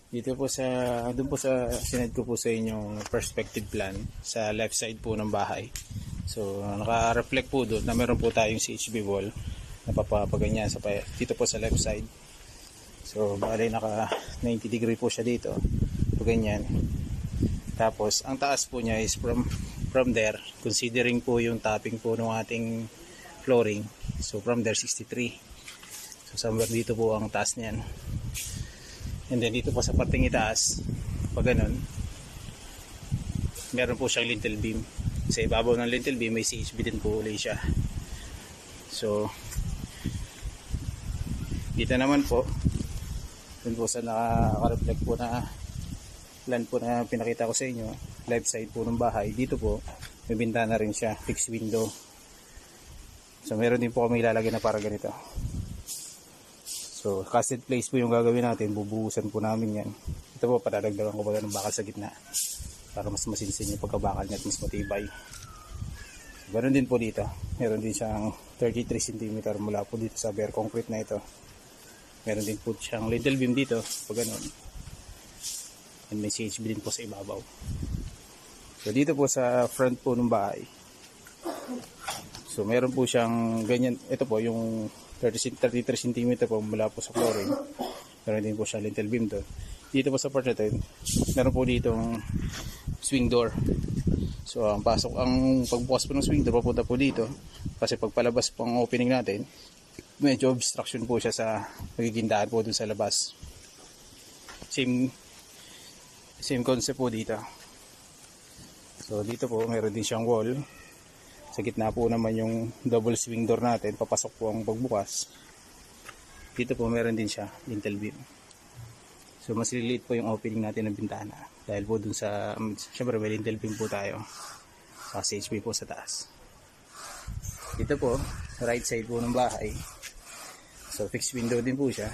Dito po sa, doon po sa sinend ko po sa inyong perspective plan sa left side po ng bahay. So naka-reflect po doon na meron po tayong CHB wall na papaganyan sa dito po sa left side. So bali naka 90 degree po siya dito. So ganyan. Tapos ang taas po niya is from there, considering po yung topping po ng ating flooring. So from there 63. So somewhere dito po ang taas niyan. And then dito po sa parting itaas, pag ganun, meron po siyang lintel beam. Sa ibabaw ng lintel beam may CHB din po ulit siya. So dito naman po, dun po sa naka-reflect po na plan po na pinakita ko sa inyo, left side po ng bahay, dito po may bintana rin siya, fixed window. So meron din po kami ilalagay na para ganito. So casted place po yung gagawin natin, bubuhusan po namin yan. Ito po padadagdagan ko pa ng bakal sa gitna para mas masinsin yung pagkabakal niya at mas matibay. So, ganoon din po dito, meron din siyang 33 cm mula po dito sa bare concrete na ito. Meron din po siyang lintel beam dito pag ganoon. And may CHB din po sa ibabaw. So dito po sa front po ng bahay, so meron po siyang ganyan, ito po yung 33 cm po mula po sa flooring. Meron din po siya lintel beam doon. Dito po sa part natin, meron po ditong swing door. So ang pagbukas po ng swing door papunta po dito, kasi pagpalabas po ang opening natin, medyo obstruction po siya sa magiging daan po dun sa labas. Same concept po dito. So dito po meron din siyang wall. Sa gitna po naman yung double swing door natin, papasok po ang pagbukas. Dito po meron din siya lintel beam. So mas liliit po yung opening natin ng bintana dahil po dun sa syempre may lintel beam po tayo sa CHB po sa taas. Dito po right side po ng bahay, so fixed window din po siya,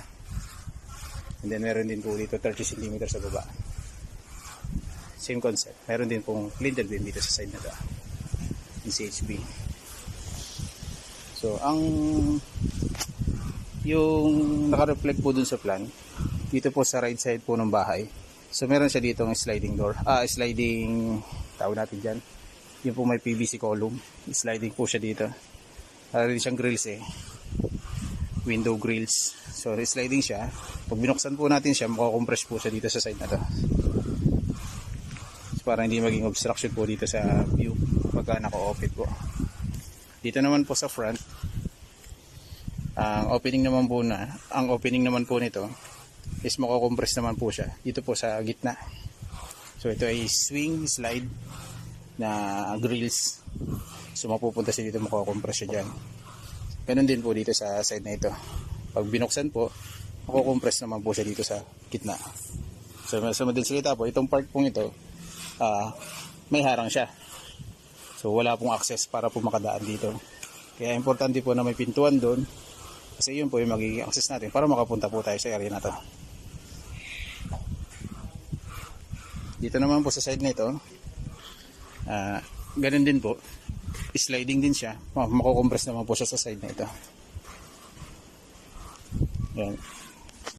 and then meron din po dito 30 cm sa baba. Same concept, meron din pong lintel beam dito sa side na to, yung CHB. So yung naka-reflect po dun sa plan dito po sa right side po ng bahay, so meron siya dito ng sliding door, sliding tawag natin dyan, yung po may PVC column, sliding po siya dito. Rin siyang grills window grills, so sliding siya. Pag binuksan po natin siya, makakompress po siya dito sa side na to, so para hindi maging obstruction po dito sa view pagka naka-open po. Dito naman po sa front, ang opening naman po nito is makakompress naman po siya dito po sa gitna. So ito ay swing slide na grills, so mapupunta siya dito, makakompress siya dyan. Ganun din po dito sa side na ito, pag binuksan po makakompress naman po siya dito sa gitna. So sa madaling salita po, itong part pong ito may harang siya, so wala pong access para po makadaan dito. Kaya importante po na may pintuan doon, kasi yun po yung magiging access natin para makapunta po tayo sa area na to. Dito naman po sa side na ito, ganun din po, sliding din siya, makukompress naman po siya sa side na ito. Yan.